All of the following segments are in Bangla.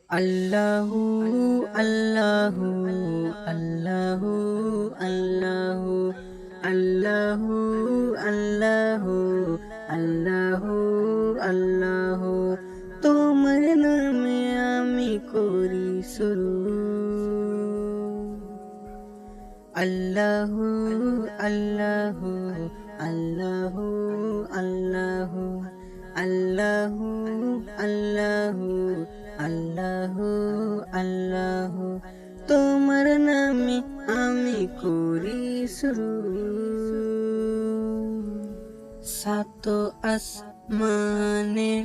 আল্লাহু আল্লাহু আল্লাহু আল্লাহু আল্লাহু আল্লাহু আল্লাহু আল্লাহু তোমার নামে আমি করি শুরু। আল্লাহু আল্লাহু আল্লাহু আল্লাহু আল্লাহু আল্লাহু আল্লাহু আল্লাহু তোমার নামে আমি করি শুরু। সাত আসমানের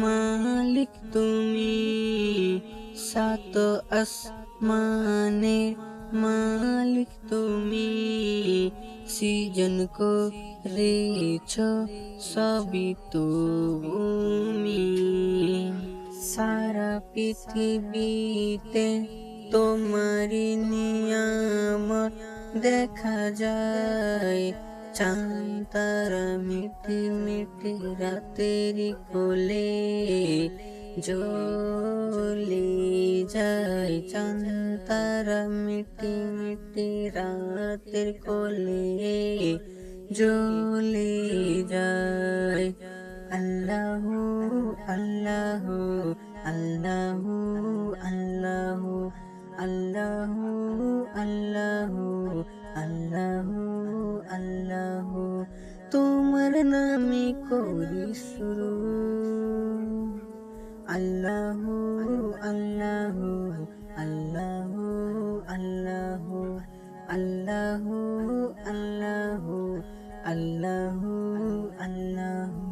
মালিক তুমি, সাত আসমানের মালিক তুমি, সৃজন করেছ সবই তুমি। সারা পৃথিবীতে তোমারি নিয়ামত দেখা যায়, চাঁদ তারা মিটি মিটি রাতের কোলে জ্বলে যায়, চাঁদ তারা মিটি মিটি রাতের কোলে জ্বলে যায়। আল্লাহু আল্লাহু আল্লাহু আল্লাহু আল্লাহু আল্লাহু আল্লাহু আল্লাহু তোমার নামে করি শুরু। আল্লাহু আল্লাহু আল্লাহু আল্লাহু আল্লাহু আল্লাহু আল্লাহু আল্লাহু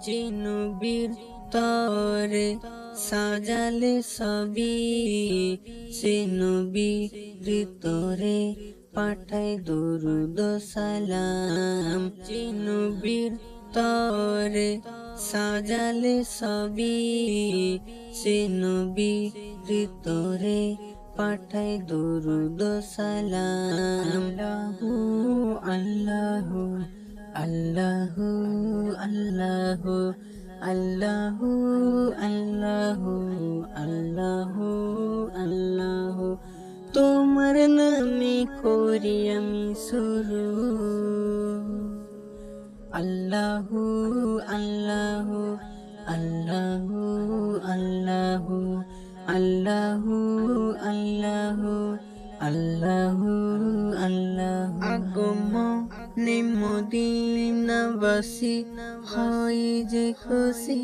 যে নবীর তরে সাজালে সবই, সে নবীর তরে পাঠায় দরুদ সালাম। যে নবীর তরে সাজালে সবই, সে নবীর তরে পাঠায় দরুদ সালাম। আল্লাহু আল্লাহু আল্লাহু আল্লাহু আল্লাহু আল্লাহু আল্লাহু তোমার নামে করি আমি শুরু। আল্লাহু আল্লাহু আল্লাহু আল্লাহু আল্লাহু আল্লাহু আল্লাহু আল্লাহু আগমনে মদিনাবাসী হয় যে খুশি,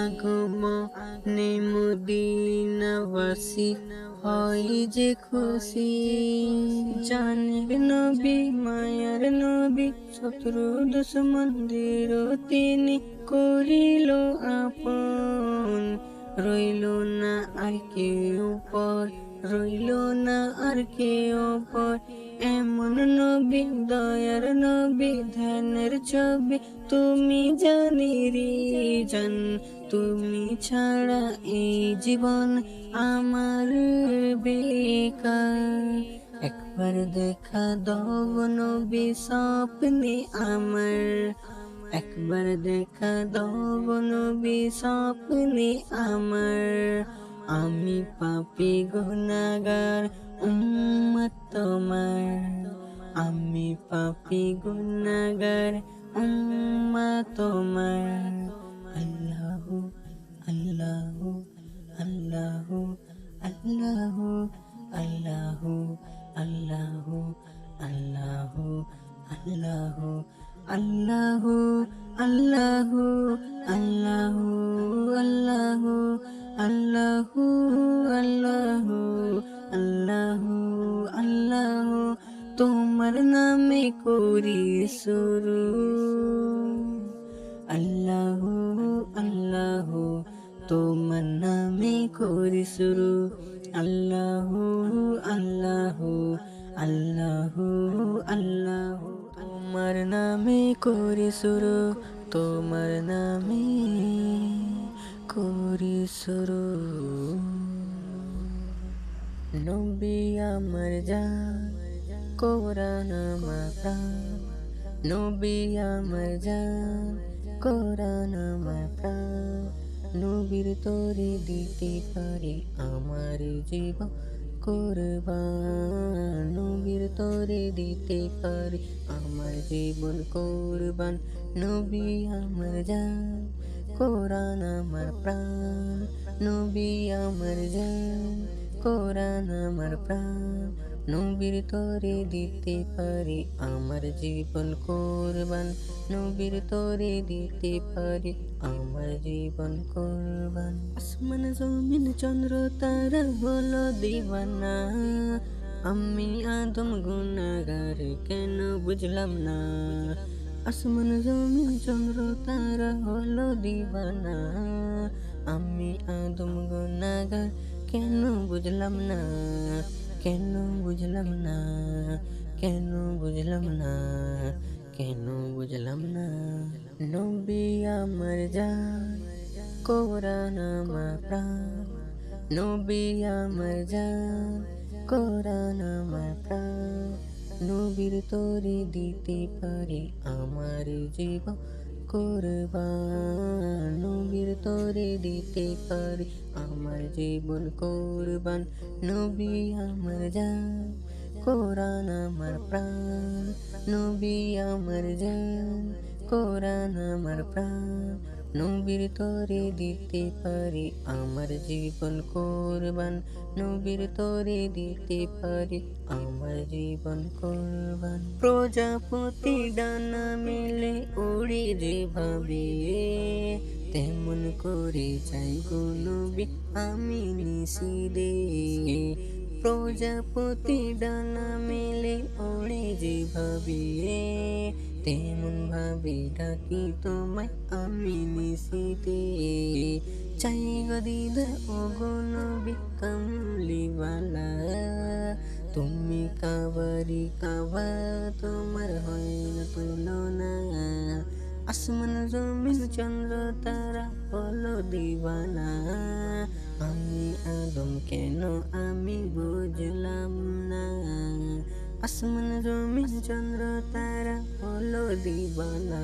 আগমনে মদিনাবাসী হয় যে খুশি। জানের নবী মায়ার নবী শত্রু দুশ্মনদের তিনি করিল আপন, রইল না আর কেউ পর, রইল না আর কেউ পর। এমন নবী দয়ার নবী ধ্যানের ছবি তুমি জানিরি জান, তুমি ছাড়া এই জীবন আমার বেকার। একবার দেখা দাও নবী স্বপ্নে আমার, একবার দেখা দাও নবী স্বপ্নে আমার। আমি পাপী গুনাহগার উম্মত তোমার, আমি পাপী গুনাহগার উম্মত তোমার। আল্লাহু আল্লাহু আল্লাহু আল্লাহু আল্লাহু আল্লাহু আল্লাহু আল্লাহু আল্লাহু আল্লাহু আল্লাহু আল্লাহু আল্লাহু আল্লাহু আল্লাহু আল্লাহু তোমার নামে করি শুরু। আল্লাহু আল্লাহু তোমার নামে করি শুরু। আল্লাহু আল্লাহু আল্লাহু আল্লাহু তোমার নামে করি শুরু, তোমার নামে করি শুরু। নবী আমার জান কোরআন আমার প্রাণ, নবী আমার জান কোরআন আমার প্রাণ। নবীর তোরে দিতে পারি আমার জীবন কোরবান, নবীর তোরে দিতে পারি আমার জীবন কোরবান। নবী আমার জান, কোরআন আমার প্রাণ, নবী আমার জান, কোরআন আমার প্রাণ। নবীর তোরে দিতে পারি আমার জীবন কোরবান, নবীর তোরে দিতে পারি আমার জীবন কোরবান। আসমান জমিন চন্দ্র তারা হলো দিওয়ানা, আমি আদম গুনাহগার কেন বুঝলাম না। আসমান জমিন চন্দ্র তারা হলো দিওয়ানা, আমি আদম গুনাহগার কেন বুঝলাম না, কেন বুঝলাম না, কেন বুঝলাম না, কেন বুঝলাম না। নবী আমার জান, কোরআন আমার প্রাণ, নবী আমার জান, কোরআন আমার প্রাণ। নবীর তোরে দিতে পারি আমার জীবন কোরবান, নবীর তোরে দিতে পারি আমার জীবন কোরবান। নবী আমার জান, কোরআন আমার প্রাণ, নবী আমার জান, কোরআন আমার প্রাণ। নবীর তোরে দিতে পারি আমার জীবন কোরবান, নবীর তোরে দিতে পারি আমার জীবন কোরবান। প্রজাপতি ডানা মেলে উড়ে যেভাবে, তেমন করে চাই গো নবী আমি নিশিরে। প্রজাপতি ডানা মেলে ওড়ে যেভাবে, তেমন ভাবে ডাকি তোমায় আমি নিশিতে। চাই গো দিদা ও গো নবী কামলিওয়ালা, তুমি কাবারি কাবা তোমার হয় না তুলনা। আসমান জমিন চন্দ্র তারা হলো দিওয়ানা, আমি আদম কেন আমি বুঝলাম না। আসমান জমিন চন্দ্র তারা হলো দিওয়ানা,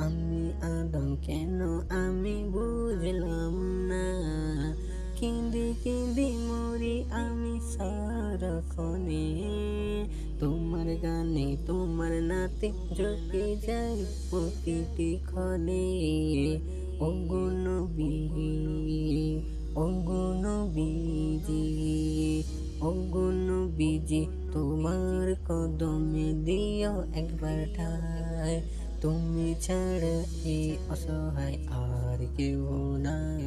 আমি আদম কেন আমি বুঝলাম না। কেঁদে কেঁদে মরি আমি সারাক্ষণে, তোমার গানে তোমার নাতে ঝুঁকে যাই প্রতিটি ক্ষণে। ওগো নবী, ওগো নবীজি, ওগো নবীজি তোমার কদমে দিও একবার ঠাই। তুমি ছাড়া এই অসহায় আর কেউ নাই,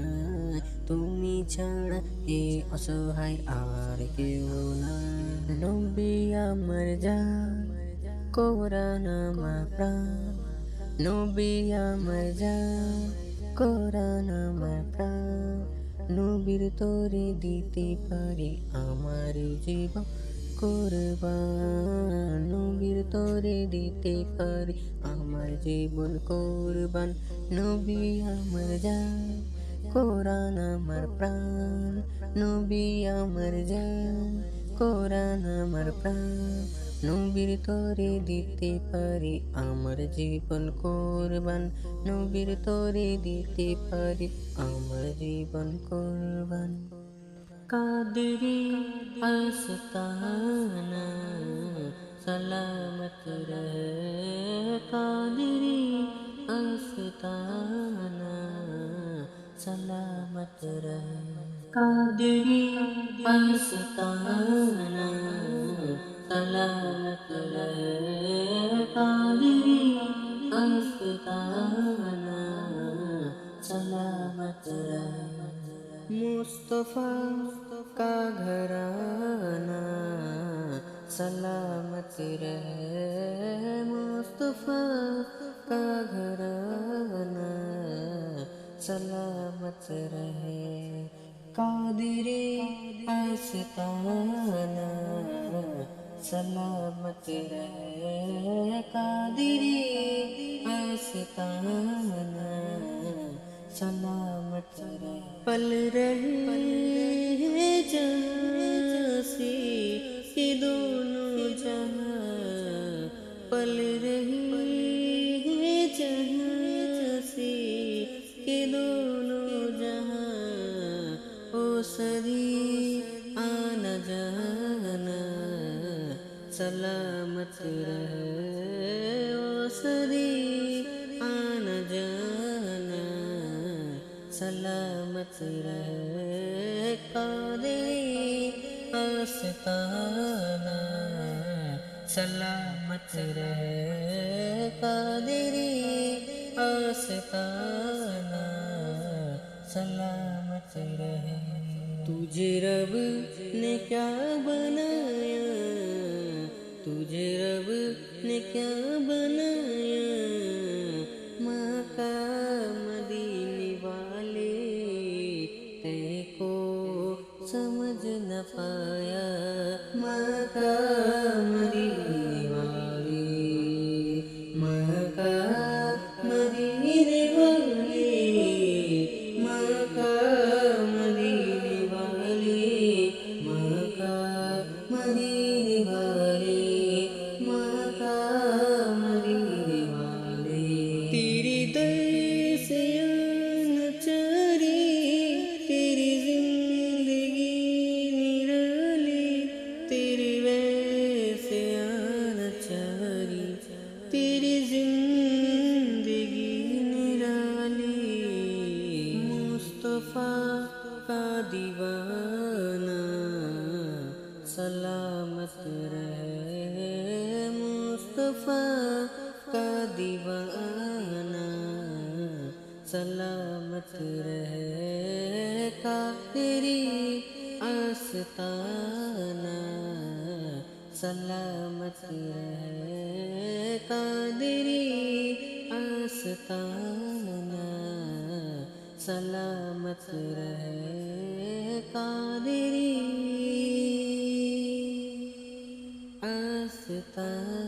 তুমি ছাড়া এই অসহায় আর কেউ নাই। নবী আমার জান, কোরআন আমার প্রাণ, নবী আমার জান, কোরআন আমার প্রাণ। নবীর তোরে দিতে পারি আমার জীবন কোরবান, নবীর তোরে দিতে পারি আমার জীবন কোরবান। নবী আমার জান, কোরআন আমার প্রাণ, নবী আমার জান, কোরআন আমার প্রাণ। নবীর তোরে দিতে পারি আমার জীবন কোরবান, নবীর তোরে দিতে পারি আমার জীবন কোরবান। কাদরি আস্তানা सलामत रहे, कादरी आस्ताना सलामत रहे, कादरी आस्ताना सलामत रहे, कादरी आस्ताना सलामत रहे। मुस्तफा का घराना सलामत रहे, मुस्तफा का घराना सलामत रहे। कादिरे आस्ताना सलामत रहे, कादिरे आस्ताना सलामत रहे। पल रहे जैसे कि दोनों जहां, पल रहे जैसे कि दोनों सदी आना जाना सलामत रहे, ओ सदी आना जाना सलामत रहे। कादरी आस्ताना सलामत रहे, कादरी आस्ताना सलामत रहे। तुझे रब ने क्या बनाया, तुझे रब ने क्या बनाया, मक्का मदीने वाले तेको समझ न पाया। मक्का मदीने वाले, मक्का मदीने वाले, मक्का मदीने वाले, मक्का मदीने वाले, मक्का मदीने वाले। तेरी दर से न चरी, तेरी जिंदगी निराली, तेरी वैसे आना चरी, तेरी जिंदगी निराली। मुस्तफा का दीवाना सलामत रहे, मुस्तफा का दीवाना सलामत रहे। कादरी आस्ताना सलामत रहे, कादरी आस्ताना सलामत रहे, कादरी आस्ताना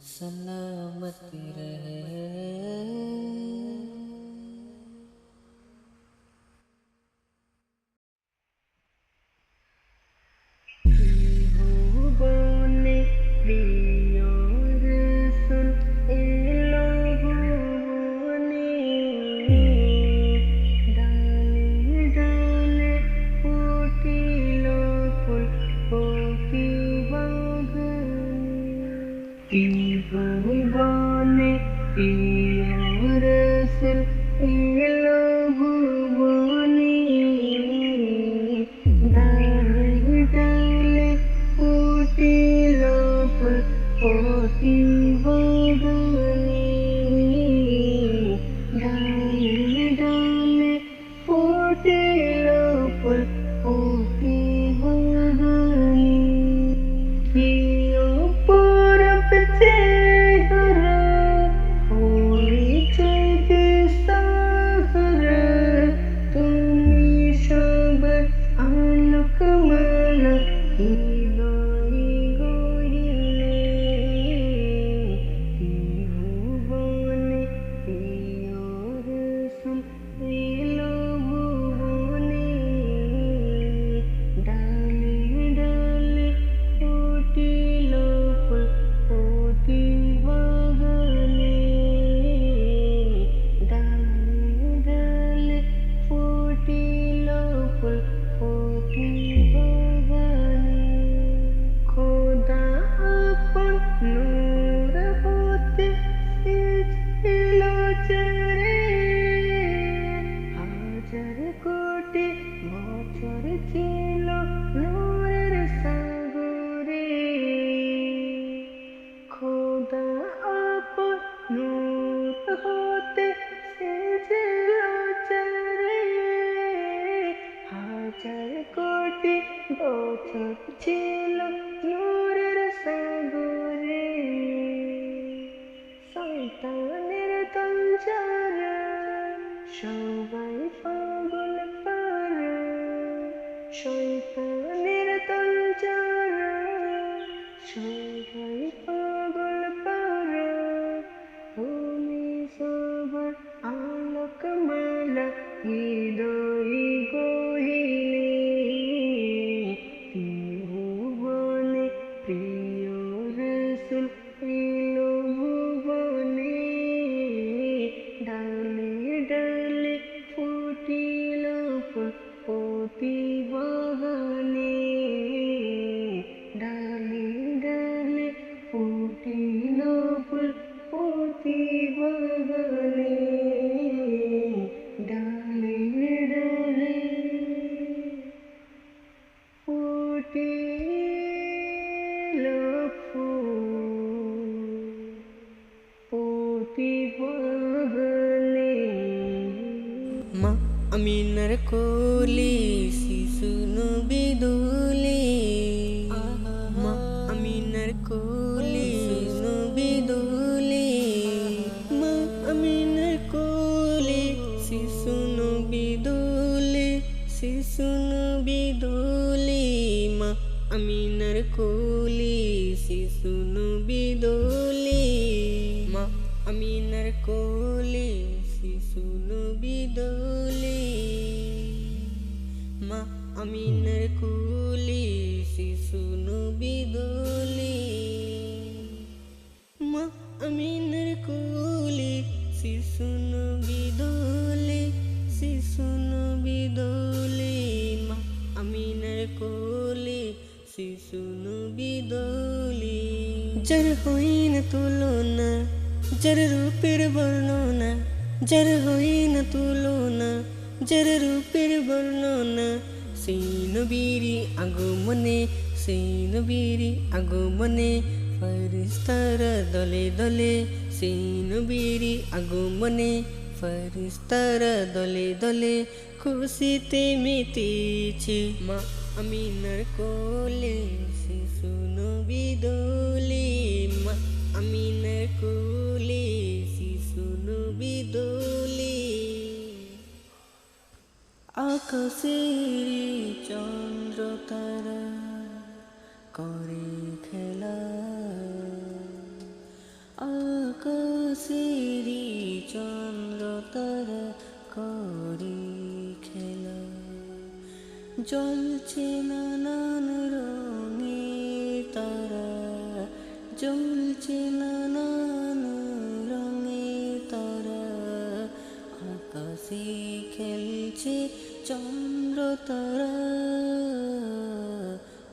सलामत रहे। ভুবনে প্রিয় রসুল এলো ভুবনে, ডালে ডালে ফুটিল ফুল অতি বাগানে। ভুবনে প্রিয় রসুল এলো ভুবনে, ডালে ডালে ফুটিল ফুল অতি বাগানে। ডালে ডালে ফুটিল ফুল অতি বাগানে। কি অপরূপ চেহারা, হয়েছে যে সাহারা, তুমি সবার আলোকমালা হৃদয়ে গড়িলে। ত্রিভুবনে প্রিয় রসুল এলো ভুবনে, ডালে ডালে ফুটিল ফুল অতি বাগানে। ডালে ডালে ফুটিল ফুল অতি বাগানে। খোদা আপন নূর হতে সেজছিল চারে, হাজার কোটি বছর ছিল নূরের সাগরে। খোদা আপন নূর হতে সেজছিল চারে, হাজার কোটি বছর ছিল নূরের সাগরে। শয়তানের তঞ্চারা সবাই পাগল পারা, শয়তানের তঞ্চারা সবাই পাগল পারা। তুমি সবার আলোকমালা হৃদয়ে গড়িলে। ত্রিভুবনে প্রিয় রসুল এলো ভুবনে, ডালে ডালে প্রতি বাগানে ডালে ডালে ফুটিল ফুল প্রতি বাগানে। মা আমিনার কোলে শিশু নবী দোলে, মা আমিনার কোলে শিশু নবী দোলে, মা আমিনার কোলে শিশু নবী দোলে, শিশু নবী দোলে, মা আমিনার কোলে শিশু নবী দোলে, মা আমিনার কোলে শিশু নবী দোলে, মা আমিনার কোলে শিশু নবী দোলে, মা আমিনার কোলে শিশু নবী দোলে, শিশু নবী দোলে, মা আমিনার কোলে শিশু নবী দোলে। যার হই না তুলনা, যার রূপের বর্ণনা, যার হই না তুলনা, যার রূপের বর্ণনা, সেই নবীরই আগমনে, সেই নবীরই আগমনে ফেরেশতারা দলে দলে, সেই নবীরই আগমনে ফেরেশতারা দলে দলে খুশিতে মেতেছে। মা আমিনার কোলে শিশু নবী দোলে, মা আমিনার কোলে শিশু নবী দোলে। আকাশের চন্দ্র তারা করে খেলা, আকাশের চন্দ্র তারা করে খেলা, জ্বলছে নানান রঙের তারা, জ্বলছে নানান রঙের তারা, আকাশে খেলছে চন্দ্র তারা,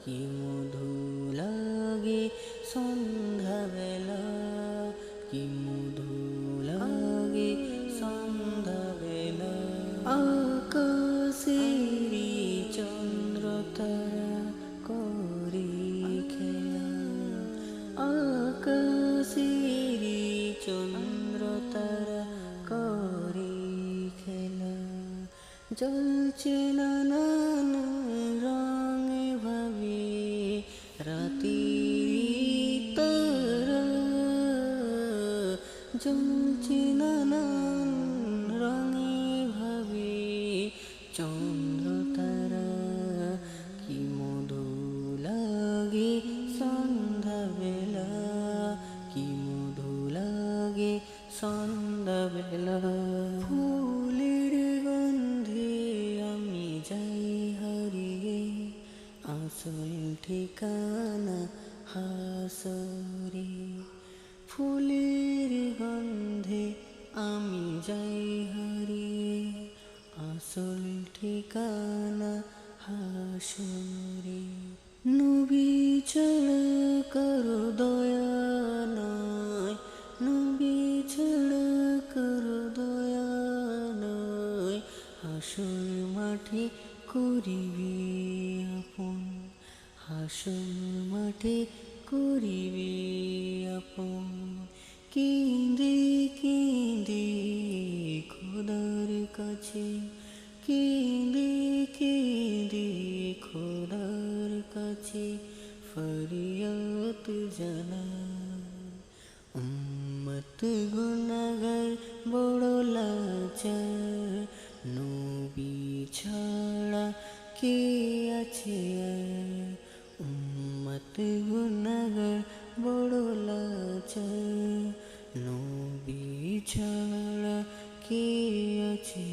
কি মধু লাগে সন্ধ্যাবেলা, কি মধু লাগে সন্ধ্যাবেলা, আকাশের চন্দ্র তারা করে খেলা, আকাশের চন্দ্র তারা করে খেলা, জ্বলছে নানান রঙে ভাবে রাতের তারা, জ্বলছে নানান রঙে ভাবে চন্দ্র তারা, কি মধু লাগে সন্ধ্যাবেলা, কি মধু লাগে সন্ধ্যাবেলা। ফুলের গন্ধে আমি যাই হারিয়ে, আসল ঠিকানা হাসরে, ফুলের গন্ধে আমি যাই হারিয়ে, আসল ঠিকানা হাসরে। নবী ছাড়া কারো দয়া নাই, নবী ছাড়া কারো দয়া নাই, হাসর মাঠে করিবে আপন, হাসর মাঠে করিবে আপন। কেঁদে কেঁদে খোদার কাছে, কেঁদে কেঁদে খোদার কাছে ফরিয়াদ জানাই, উম্মত গুনাহগার বড় লাচার, নবী ছাড়া কে আছে আর, উম্মত গুনাহগার বড় লাচার, নবী ছাড়া কে আছে।